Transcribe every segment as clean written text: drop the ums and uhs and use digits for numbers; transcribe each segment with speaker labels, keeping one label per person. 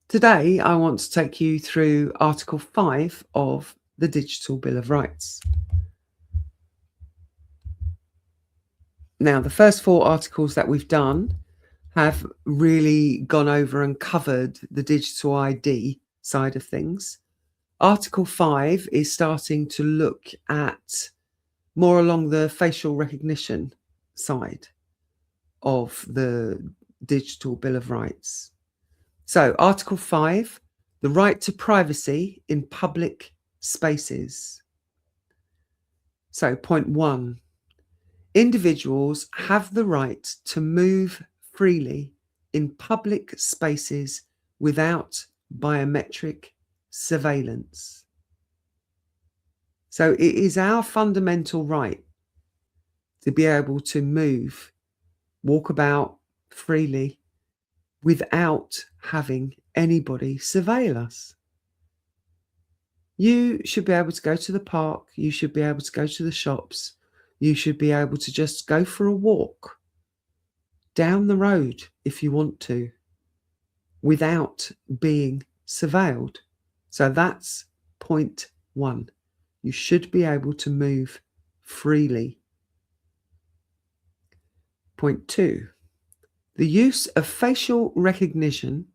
Speaker 1: Today, I want to take you through Article 5 of the Digital Bill of Rights. Now, the first four articles that we've done have really gone over and covered the digital ID side of things. Article 5 is starting to look at more along the facial recognition side of the Digital Bill of Rights. So, Article 5, the right to privacy in public spaces. So, point 1, individuals have the right to move freely in public spaces without biometric surveillance. So, it is our fundamental right to be able to move, walk about freely without having anybody surveil us. You should be able to go to the park, you should be able to go to the shops, you should be able to just go for a walk down the road if you want to, without being surveilled. So that's point 1. You should be able to move freely. Point 2. The use of facial recognition,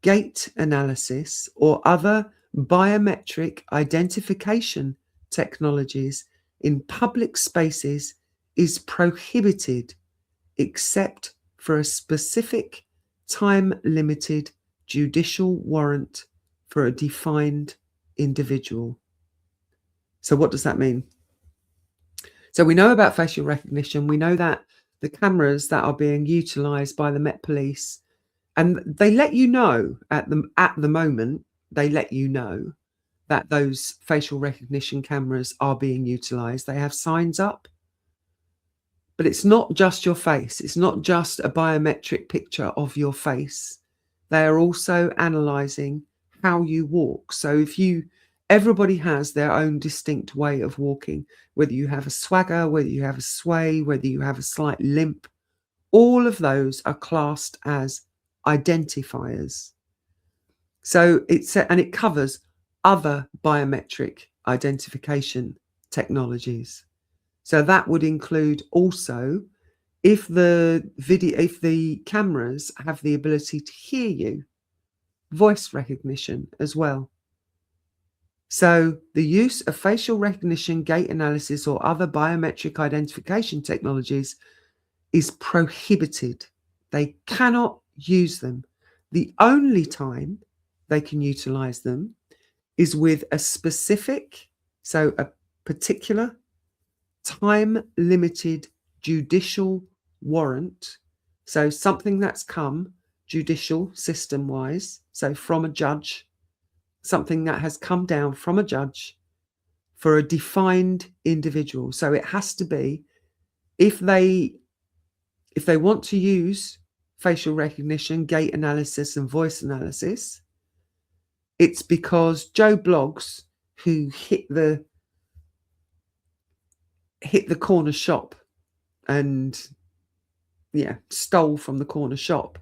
Speaker 1: gait analysis, or other biometric identification technologies in public spaces is prohibited except for a specific time-limited judicial warrant for a defined individual. So what does that mean? So we know about facial recognition. We know that the cameras that are being utilised by the Met Police, and they let you know at the moment, they let you know that those facial recognition cameras are being utilised. They have signs up, but it's not just your face. It's not just a biometric picture of your face. They are also analysing how you walk. So everybody has their own distinct way of walking, whether you have a swagger, whether you have a sway, whether you have a slight limp, all of those are classed as identifiers. So it covers other biometric identification technologies. So that would include also if the cameras have the ability to hear you, voice recognition as well. So the use of facial recognition, gait analysis, or other biometric identification technologies is prohibited. They cannot use them. The only time they can utilize them is with a specific, so a particular time-limited judicial warrant. So something that's come judicial system-wise, so from a judge, something that has come down from a judge for a defined individual. So it has to be, if they want to use facial recognition, gait analysis, and voice analysis, it's because Joe Bloggs, who hit the corner shop and stole from the corner shop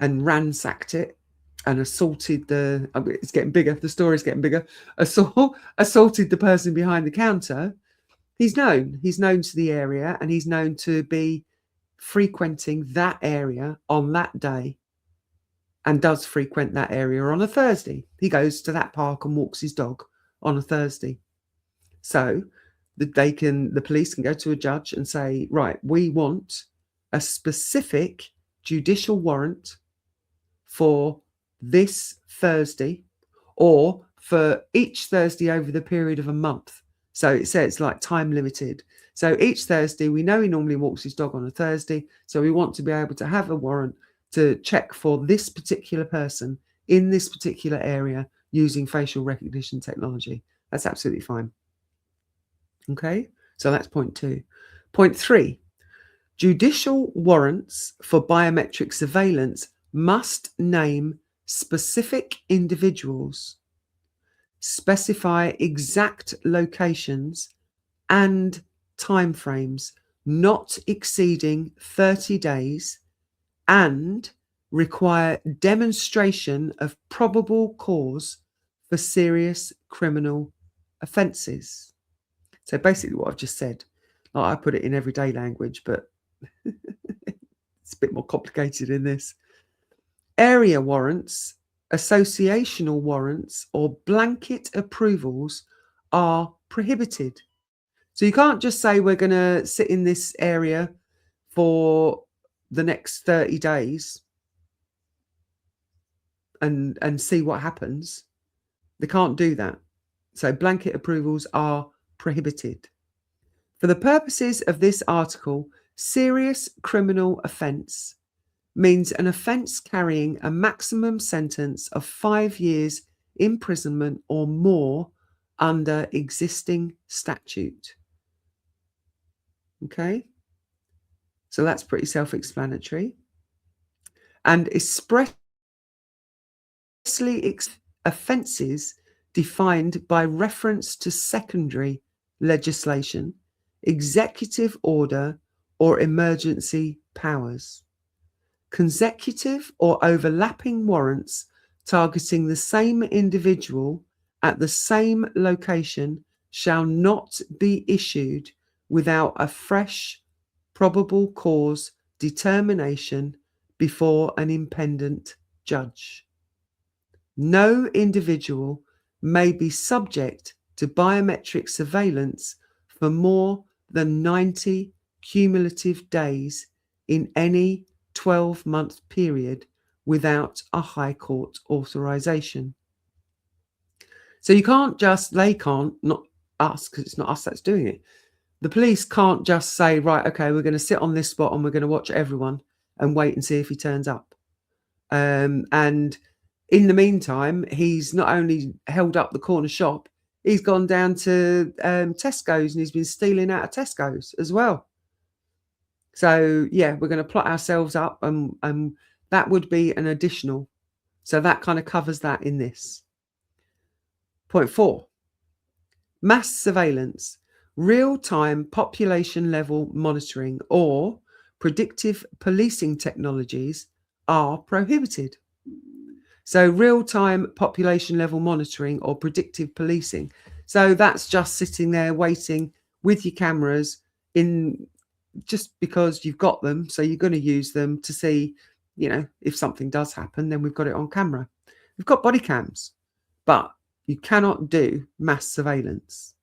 Speaker 1: and ransacked it and assaulted it's getting bigger, the story's getting bigger, assaulted the person behind the counter. He's known to the area, and he's known to be frequenting that area on that day, and does frequent that area on a Thursday. He goes to that park and walks his dog on a Thursday. So the police can go to a judge and say, right, we want a specific judicial warrant for this Thursday, or for each Thursday over the period of a month. So it says like time limited. So each Thursday, we know he normally walks his dog on a Thursday. So we want to be able to have a warrant to check for this particular person in this particular area using facial recognition technology. That's absolutely fine. Okay, so that's point 2. Point 3, judicial warrants for biometric surveillance must name specific individuals, specify exact locations and timeframes not exceeding 30 days, and require demonstration of probable cause for serious criminal offences. So basically what I've just said, like I put it in everyday language, but it's a bit more complicated in this. Area warrants, associational warrants, or blanket approvals are prohibited. So you can't just say we're going to sit in this area for the next 30 days and see what happens. They can't do that. So blanket approvals are prohibited. For the purposes of this article, serious criminal offence means an offence carrying a maximum sentence of 5 years imprisonment or more under existing statute. Okay, so that's pretty self-explanatory. And expressly offences defined by reference to secondary legislation, executive order, or emergency powers. Consecutive or overlapping warrants targeting the same individual at the same location shall not be issued without a fresh probable cause determination before an independent judge. No individual may be subject to biometric surveillance for more than 90 cumulative days in any 12-month period without a High Court authorization. So you can't just, they can't, not us, because it's not us that's doing it. The police can't just say, right, okay, we're going to sit on this spot and we're going to watch everyone and wait and see if he turns up. And in the meantime, he's not only held up the corner shop, he's gone down to Tesco's and he's been stealing out of Tesco's as well. So, yeah, we're going to plot ourselves up and that would be an additional. So that kind of covers that in this. Point 4, mass surveillance, real-time population level monitoring or predictive policing technologies are prohibited. So real-time population level monitoring or predictive policing. So that's just sitting there waiting with your cameras in just because you've got them. So you're going to use them to see, you know, if something does happen, then we've got it on camera. We've got body cams, but you cannot do mass surveillance.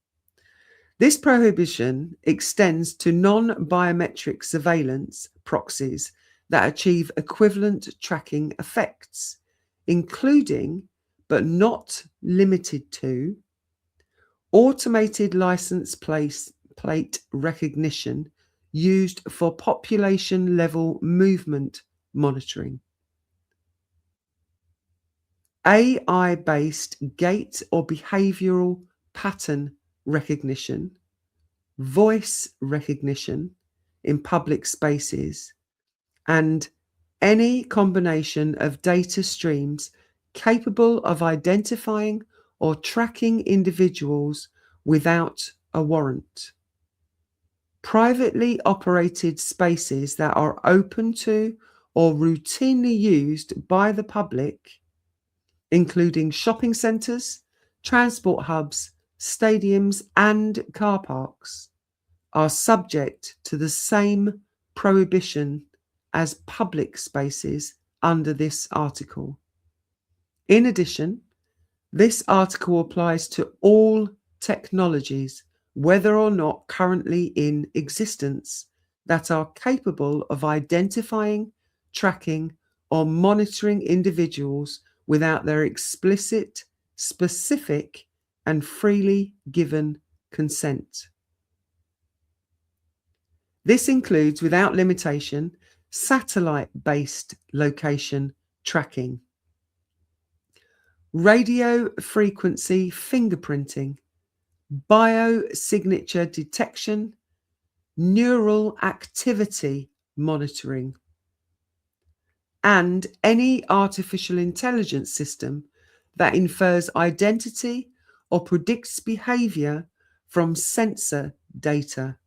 Speaker 1: This prohibition extends to non-biometric surveillance proxies that achieve equivalent tracking effects, including, but not limited to, automated license plate recognition used for population level movement monitoring, AI-based gait or behavioral pattern recognition, voice recognition in public spaces, and any combination of data streams capable of identifying or tracking individuals without a warrant. Privately operated spaces that are open to or routinely used by the public, including shopping centres, transport hubs, stadiums, and car parks, are subject to the same prohibition as public spaces under this article. In addition, this article applies to all technologies, whether or not currently in existence, that are capable of identifying, tracking, or monitoring individuals without their explicit, specific, and freely given consent. This includes, without limitation, satellite-based location tracking, radio frequency fingerprinting, biosignature detection, neural activity monitoring, and any artificial intelligence system that infers identity or predicts behavior from sensor data.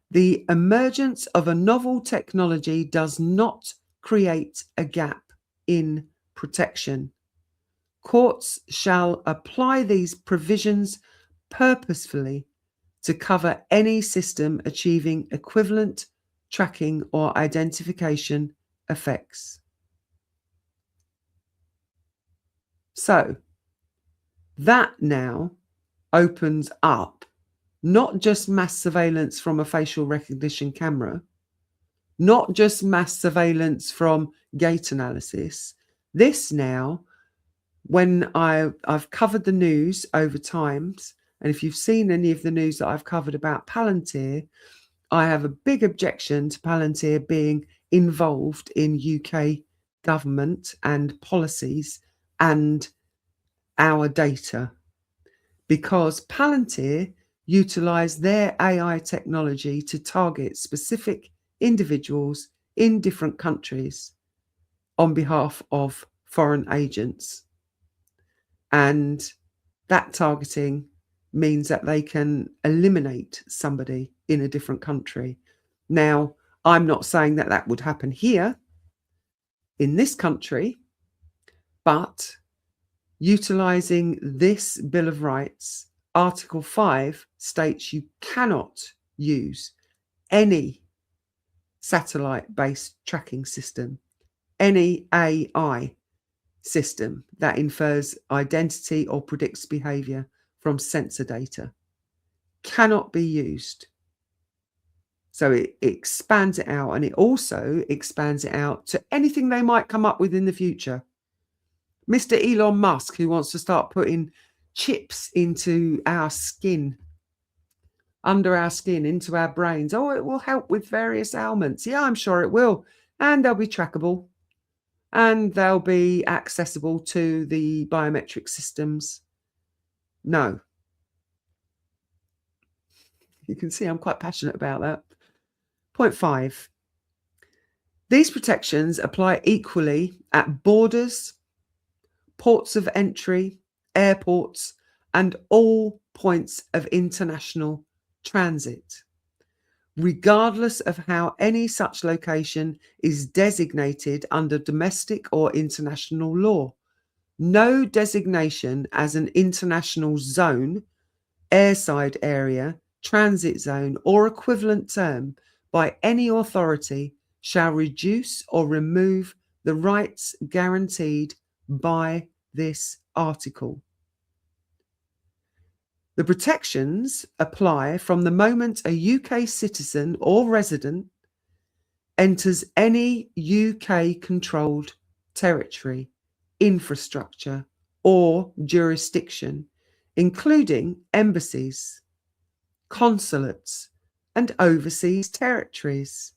Speaker 1: The emergence of a novel technology does not create a gap in protection. Courts shall apply these provisions purposefully to cover any system achieving equivalent tracking or identification effects. So that now opens up not just mass surveillance from a facial recognition camera, not just mass surveillance from gait analysis. This now, when I've covered the news over times, and if you've seen any of the news that I've covered about Palantir, I have a big objection to Palantir being involved in UK government and policies and our data, because Palantir utilize their AI technology to target specific individuals in different countries on behalf of foreign agents. And that targeting means that they can eliminate somebody in a different country. Now, I'm not saying that that would happen here in this country, but utilizing this Bill of Rights, Article 5 states you cannot use any satellite-based tracking system, any AI system that infers identity or predicts behavior from sensor data. Cannot be used. So it expands it out, and it also expands it out to anything they might come up with in the future. Mr. Elon Musk, who wants to start putting chips into our skin, under our skin, into our brains. Oh, it will help with various ailments. Yeah, I'm sure it will. And they'll be trackable. And they'll be accessible to the biometric systems. No. You can see I'm quite passionate about that. Point 5. These protections apply equally at borders, ports of entry, airports, and all points of international transit, regardless of how any such location is designated under domestic or international law. No designation as an international zone, airside area, transit zone, or equivalent term by any authority shall reduce or remove the rights guaranteed by this article. The protections apply from the moment a UK citizen or resident enters any UK-controlled territory, infrastructure, or jurisdiction, including embassies, consulates, and overseas territories.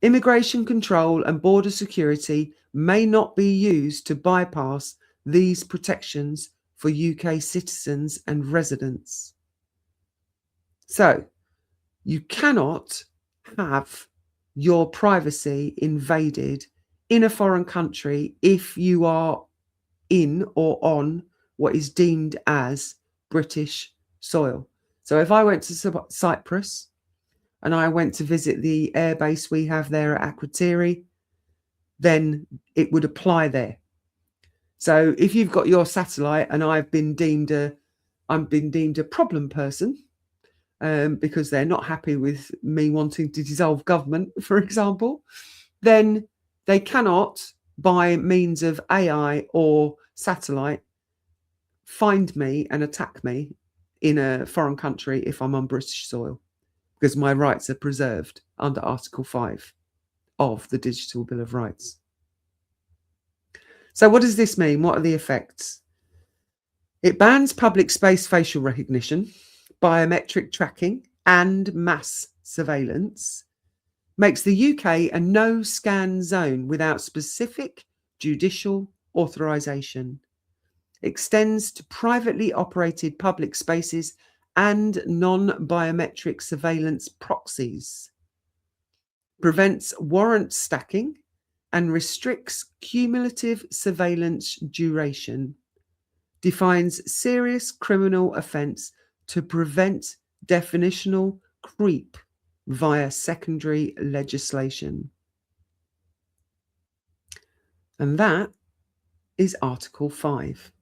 Speaker 1: Immigration control and border security may not be used to bypass these protections for UK citizens and residents. So, you cannot have your privacy invaded in a foreign country if you are in or on what is deemed as British soil. So if I went to Cyprus and I went to visit the airbase we have there at Akrotiri, then it would apply there. So if you've got your satellite and I've been deemed a problem person because they're not happy with me wanting to dissolve government, for example, then they cannot, by means of AI or satellite, find me and attack me in a foreign country if I'm on British soil, because my rights are preserved under Article 5 of the Digital Bill of Rights. So what does this mean? What are the effects? It bans public space facial recognition, biometric tracking, and mass surveillance, makes the UK a no-scan zone without specific judicial authorisation, extends to privately operated public spaces and non-biometric surveillance proxies, prevents warrant stacking, and restricts cumulative surveillance duration, defines serious criminal offence to prevent definitional creep via secondary legislation. And that is Article 5.